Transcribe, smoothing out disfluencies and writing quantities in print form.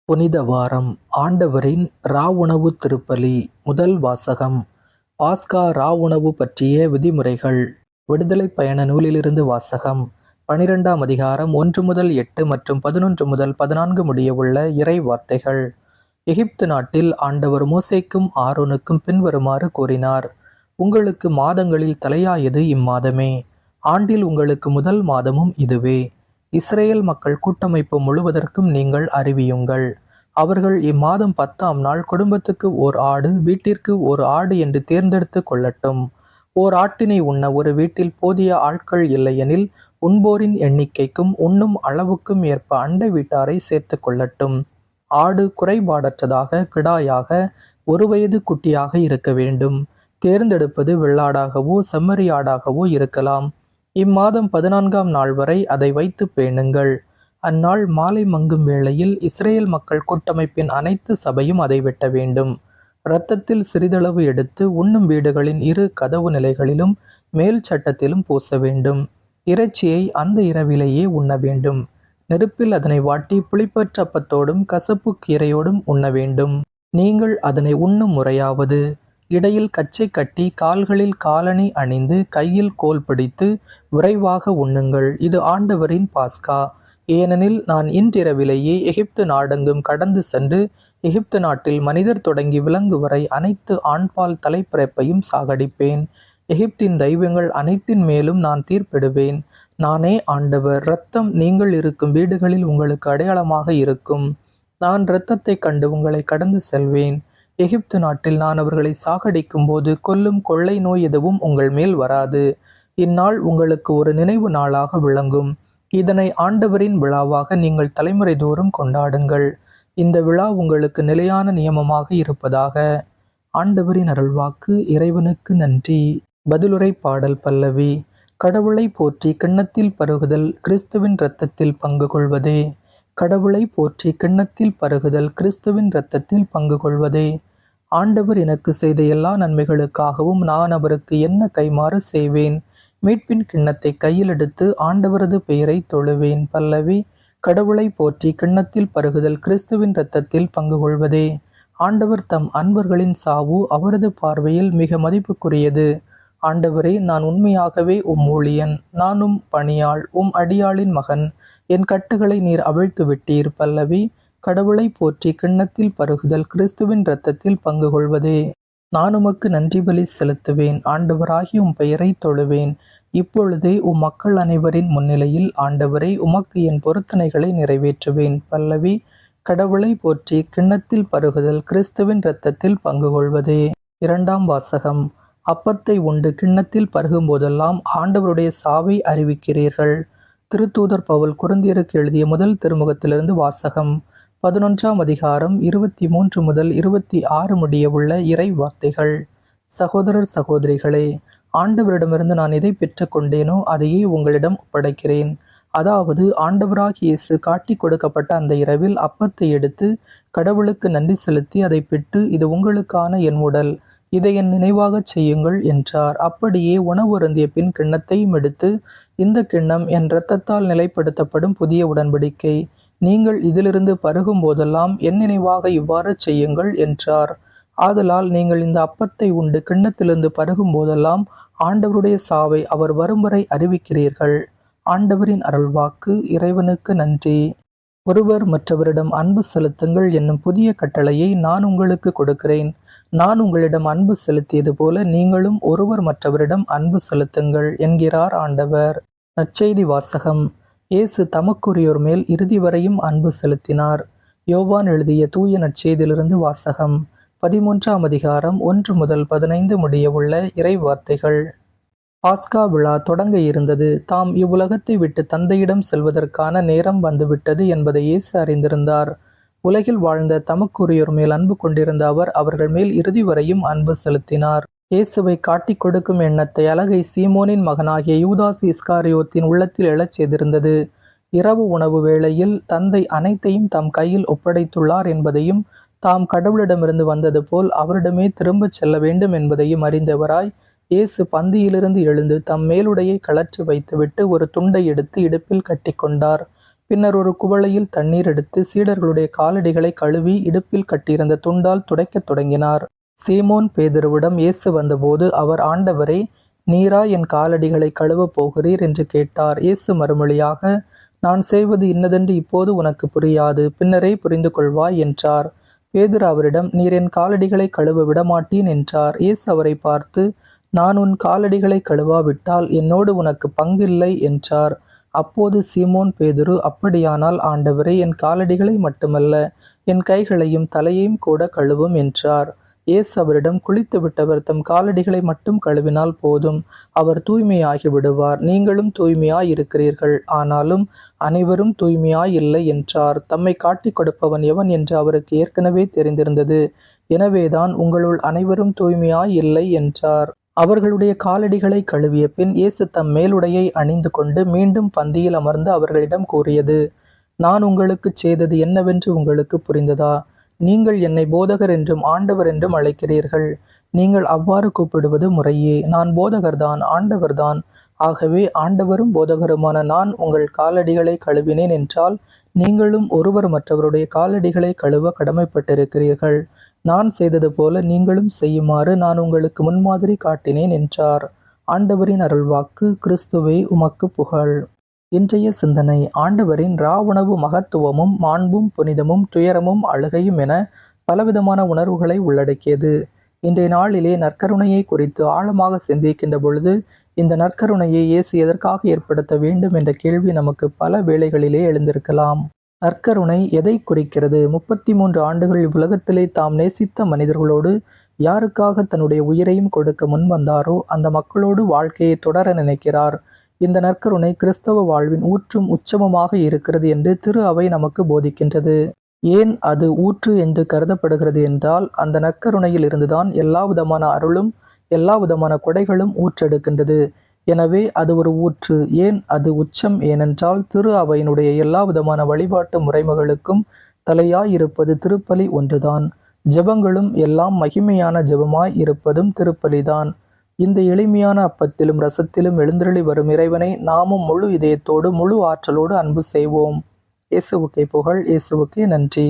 புனித வாரம் ஆண்டவரின் இராவுணவு திருப்பலி. முதல் வாசகம். பாஸ்கா இராவுணவு பற்றிய விதிமுறைகள். விடுதலைப் பயண நூலிலிருந்து வாசகம். 12ஆம் அதிகாரம் 1 முதல் 8 மற்றும் 11 முதல் 14 முடியவுள்ள இறை வார்த்தைகள். எகிப்து நாட்டில் ஆண்டவர் மோசேக்கும் ஆரோனுக்கும் பின்வருமாறு கூறினார். உங்களுக்கு மாதங்களில் தலையாயது இம்மாதமே. ஆண்டில் உங்களுக்கு முதல் மாதமும் இதுவே. இஸ்ரேல் மக்கள் கூட்டமைப்பு முழுவதற்கும் நீங்கள் அறிவியுங்கள். அவர்கள் இம்மாதம் 10ஆம் நாள் குடும்பத்துக்கு ஓர் ஆடு, வீட்டிற்கு ஓர் ஆடு என்று தேர்ந்தெடுத்து கொள்ளட்டும். ஓர் ஆட்டினை உண்ண ஒரு வீட்டில் போதிய ஆட்கள் இல்லையெனில் உண்போரின் எண்ணிக்கைக்கும் உண்ணும் அளவுக்கும் ஏற்ப அண்டை வீட்டாரை சேர்த்து கொள்ளட்டும். ஆடு குறைபாடற்றதாக கிடாயாக 1 வயது குட்டியாக இருக்க வேண்டும். தேர்ந்தெடுப்பது வெள்ளாடாகவோ செம்மறியாடாகவோ இருக்கலாம். இம்மாதம் 14ஆம் நாள் வரை அதை வைத்து பேணுங்கள். அந்நாள் மாலை மங்கும் வேளையில் இஸ்ரேல் மக்கள் கூட்டமைப்பின் அனைத்து சபையும் அதை வெட்ட வேண்டும். இரத்தத்தில் சிறிதளவு எடுத்து உண்ணும் வீடுகளின் 2 கதவு நிலைகளிலும் மேல் சட்டத்திலும் பூச வேண்டும். இறைச்சியை அந்த இரவிலேயே உண்ண வேண்டும். நெருப்பில் அதனை வாட்டி புளிப்பற்ற அப்பத்தோடும் கசப்பு கீரையோடும் உண்ண வேண்டும். நீங்கள் அதனை உண்ணும் முறையாவது: இடையில் கச்சை கட்டி கால்களில் காலணி அணிந்து கையில் கோல் பிடித்து விரைவாக உண்ணுங்கள். இது ஆண்டவரின் பாஸ்கா. ஏனெனில் நான் இன்றிரவிலேயே எகிப்து நாடெங்கும் கடந்து சென்று எகிப்து நாட்டில் மனிதர் தொடங்கி விலங்கு வரை அனைத்து ஆண்பால் தலைப்பிறப்பையும் சாகடிப்பேன். எகிப்தின் தெய்வங்கள் அனைத்தின் மேலும் நான் தீர்ப்பிடுவேன். நானே ஆண்டவர். இரத்தம் நீங்கள் இருக்கும் வீடுகளில் உங்களுக்கு அடையாளமாக இருக்கும். நான் இரத்தத்தை கண்டு உங்களை கடந்து செல்வேன். எகிப்து நாட்டில் நான் அவர்களை சாகடிக்கும் போது கொல்லும் கொள்ளை நோய் எதுவும் உங்கள் மேல் வராது. இந்நாள் உங்களுக்கு ஒரு நினைவு நாளாக விளங்கும். இதனை ஆண்டவரின் விழாவாக நீங்கள் தலைமுறை தோறும் கொண்டாடுங்கள். இந்த விழா உங்களுக்கு நிலையான நியமமாக இருப்பதாக. ஆண்டவரின் அருள்வாக்கு. இறைவனுக்கு நன்றி. பதிலுரை பாடல் பல்லவி. கடவுளை போற்றி கிண்ணத்தில் பருகுதல் கிறிஸ்துவின் இரத்தத்தில் பங்கு கொள்வதே. கடவுளை போற்றி கிண்ணத்தில் பருகுதல் கிறிஸ்துவின் இரத்தத்தில் பங்கு கொள்வதே. ஆண்டவர் எனக்கு செய்த எல்லா நன்மைகளுக்காகவும் நான் அவருக்கு என்ன கைமாறு செய்வேன். மீட்பின் கிண்ணத்தை கையில் எடுத்து ஆண்டவரது பெயரை தொழுவேன். பல்லவி. கடவுளை போற்றி கிண்ணத்தில் பருகுதல் கிறிஸ்துவின் இரத்தத்தில் பங்கு கொள்வதே. ஆண்டவர் தம் அன்பர்களின் சாவு அவரது பார்வையில் மிக மதிப்புக்குரியது. ஆண்டவரே, நான் உண்மையாகவே உம் ஊழியன். நான் உம் பணியாள், உம் அடியாளின் மகன். என் கட்டுகளை நீர் அவிழ்த்து விட்டீர். பல்லவி. கடவுளை போற்றி கிண்ணத்தில் பருகுதல் கிறிஸ்துவின் இரத்தத்தில் பங்கு கொள்வதே. நான் உமக்கு நன்றி பலி செலுத்துவேன். ஆண்டவராகி உம் பெயரை தொழுவேன். இப்பொழுதே உம் மக்கள் அனைவரின் முன்னிலையில் ஆண்டவரை உமக்கு என் பொருத்தனைகளை நிறைவேற்றுவேன். பல்லவி. கடவுளை போற்றி கிண்ணத்தில் பருகுதல் கிறிஸ்துவின் இரத்தத்தில் பங்கு கொள்வதே. 2ஆம் வாசகம். அப்பத்தை உண்டு கிண்ணத்தில் பருகும் போதெல்லாம் ஆண்டவருடைய சாவை அறிவிக்கிறீர்கள். திருத்தூதர் பவுல் கொரிந்தியருக்கு எழுதிய முதல் திருமுகத்திலிருந்து வாசகம். 11ஆம் அதிகாரம் 23 முதல் 26 முடியவுள்ள இறை வார்த்தைகள். சகோதரர் சகோதரிகளே, ஆண்டவரிடமிருந்து நான் எதை பெற்றுக் கொண்டேனோ அதையே உங்களிடம் ஒப்படைக்கிறேன். அதாவது, ஆண்டவராகிய இயேசு காட்டிக் கொடுக்கப்பட்ட அந்த இரவில் அப்பத்தை எடுத்து கடவுளுக்கு நன்றி செலுத்தி அதை பிட்டு, இது உங்களுக்கான என் உடல், இதை என் நினைவாகச் செய்யுங்கள் என்றார். அப்படியே உணவருந்திய பின் கிண்ணத்தையும் எடுத்து, இந்த கிண்ணம் என் இரத்தத்தால் நிலைப்படுத்தப்படும் புதிய உடன்படிக்கை. நீங்கள் இதிலிருந்து பருகும் போதெல்லாம் என் நினைவாக இவ்வாறு செய்யுங்கள் என்றார். ஆதலால் நீங்கள் இந்த அப்பத்தை உண்டு கிண்ணத்திலிருந்து பருகும் போதெல்லாம் ஆண்டவருடைய சாவை அவர் வரும் வரை அறிவிக்கிறீர்கள். ஆண்டவரின் அருள்வாக்கு. இறைவனுக்கு நன்றி. ஒருவர் மற்றவரிடம் அன்பு செலுத்துங்கள் என்னும் புதிய கட்டளையை நான் உங்களுக்கு கொடுக்கிறேன். நான் உங்களிடம் அன்பு செலுத்தியது போல நீங்களும் ஒருவர் மற்றவரிடம் அன்பு செலுத்துங்கள் என்கிறார் ஆண்டவர். நற்செய்தி வாசகம். இயேசு தமக்குரியோர் மேல் இறுதி வரையும் அன்பு செலுத்தினார். யோவான் எழுதிய தூய நற்செய்தியிலிருந்து வாசகம். 13ஆம் அதிகாரம் 1 முதல் 15 முடியவுள்ள இறை வார்த்தைகள். பாஸ்கா விழா தொடங்க இருந்தது. தாம் இவ்வுலகத்தை விட்டு தந்தையிடம் செல்வதற்கான நேரம் வந்துவிட்டது என்பதை இயேசு அறிந்திருந்தார். உலகில் வாழ்ந்த தமக்குரியோர் மேல் அன்பு கொண்டிருந்த அவர் அவர்கள் மேல் இறுதி வரையும் அன்பு செலுத்தினார். இயேசுவை காட்டிக் கொடுக்கும் எண்ணத்தை அலகை சீமோனின் மகனாகிய யூதாஸ் இஸ்காரியோத்தின் உள்ளத்தில் எழச் செய்திருந்தது. இரவு உணவு வேளையில் தந்தை அனைத்தையும் தம் கையில் ஒப்படைத்துள்ளார் என்பதையும், தாம் கடவுளிடமிருந்து வந்தது போல் அவரிடமே திரும்பச் செல்ல வேண்டும் என்பதையும் அறிந்தவராய் இயேசு பந்தியிலிருந்து எழுந்து தம் மேலுடையை கழற்றி வைத்துவிட்டு ஒரு துண்டை எடுத்து இடுப்பில் கட்டிக்கொண்டார். பின்னர் ஒரு குவளையில் தண்ணீர் எடுத்து சீடர்களுடைய காலடிகளை கழுவி இடுப்பில் கட்டியிருந்த துண்டால் துடைக்கத் தொடங்கினார். சீமோன் பேதுருவிடம் இயேசு வந்தபோது அவர், ஆண்டவரே, நீரா என் காலடிகளை கழுவப் போகிறீர் என்று கேட்டார். இயேசு மறுமொழியாக, நான் செய்வது இன்னதென்று இப்போது உனக்கு புரியாது, பின்னரே புரிந்து கொள்வாய் என்றார். பேதுரு அவரிடம், நீர் என் காலடிகளை கழுவ விடமாட்டேன் என்றார். இயேசு அவரை பார்த்து, நான் உன் காலடிகளை கழுவாவிட்டால் என்னோடு உனக்கு பங்கில்லை என்றார். அப்போது சீமோன் பேதுரு, அப்படியானால் ஆண்டவரே, என் காலடிகளை மட்டுமல்ல, என் கைகளையும் தலையையும் கூட கழுவும் என்றார். இயேசு அவரிடம், குளித்து விட்டவர் தம் காலடிகளை மட்டும் கழுவினால் போதும், அவர் தூய்மையாகி விடுவார். நீங்களும் தூய்மையாய் இருக்கிறீர்கள், ஆனாலும் அனைவரும் தூய்மையாய் இல்லை என்றார். தம்மை காட்டிக் கொடுப்பவன் எவன் என்று அவருக்கு ஏற்கனவே தெரிந்திருந்தது. எனவேதான் உங்களுள் அனைவரும் தூய்மையாய் இல்லை என்றார். அவர்களுடைய காலடிகளை கழுவிய பின் இயேசு தம் மேலுடையை அணிந்து கொண்டு மீண்டும் பந்தியில் அமர்ந்து அவர்களிடம் கூறியது, நான் உங்களுக்குச் செய்தது என்னவென்று உங்களுக்கு புரிந்ததா? நீங்கள் என்னை போதகர் என்றும் ஆண்டவர் என்றும் அழைக்கிறீர்கள். நீங்கள் அவ்வாறு கூப்பிடுவது முறையே. நான் போதகர்தான், ஆண்டவர்தான். ஆகவே ஆண்டவரும் போதகருமான நான் உங்கள் காலடிகளை கழுவினேன் என்றால் நீங்களும் ஒருவர் மற்றவருடைய காலடிகளை கழுவ கடமைப்பட்டிருக்கிறீர்கள். நான் செய்தது போல நீங்களும் செய்யுமாறு நான் உங்களுக்கு முன்மாதிரி காட்டினேன் என்றார். ஆண்டவரின் அருள்வாக்கு. கிறிஸ்துவே உமக்கு புகழ். இன்றைய சிந்தனை: ஆண்டவரின் உணவு மகத்துவமும் மாண்பும் புனிதமும் துயரமும் அழுகையும் என பலவிதமான உணர்வுகளை உள்ளடக்கியது. இன்றைய நாளிலே நற்கருணையை குறித்து ஆழமாக சிந்திக்கின்ற பொழுது இந்த நற்கருணையை இயேசு எதற்காக ஏற்படுத்த வேண்டும் என்ற கேள்வி நமக்கு பல வேளைகளிலே எழுந்திருக்கலாம். நற்கருணை எதை குறிக்கிறது? 33 ஆண்டுகள் உலகத்திலே தாம் நேசித்த மனிதர்களோடு யாருக்காக தன்னுடைய உயிரையும் கொடுக்க முன்வந்தாரோ அந்த மக்களோடு வாழ்க்கையை தொடர நினைக்கிறார். இந்த நற்கருணை கிறிஸ்தவ வாழ்வின் ஊற்றும் உச்சமுமாக இருக்கிறது என்று திரு அவை நமக்கு போதிக்கின்றது. ஏன் அது ஊற்று என்று கருதப்படுகிறது என்றால், அந்த நற்கருணையில் இருந்துதான் எல்லா விதமான அருளும் எல்லா விதமான கொடைகளும் ஊற்றெடுக்கின்றது. எனவே அது ஒரு ஊற்று. ஏன் அது உச்சம்? ஏனென்றால் திரு அவையினுடைய எல்லா விதமான வழிபாட்டு முறைமைகளுக்கும் தலையாய் இருப்பது திருப்பலி ஒன்றுதான். ஜெபங்களும் எல்லாம் மகிமையான ஜெபமாய் இருப்பதும் திருப்பலிதான். இந்த எளிமையான அப்பத்திலும் ரசத்திலும் எழுந்தருளி வரும் இறைவனை நாமும் முழு இதயத்தோடு முழு ஆற்றலோடு அன்பு செய்வோம். இயேசுவுக்கே புகழ். இயேசுவுக்கே நன்றி.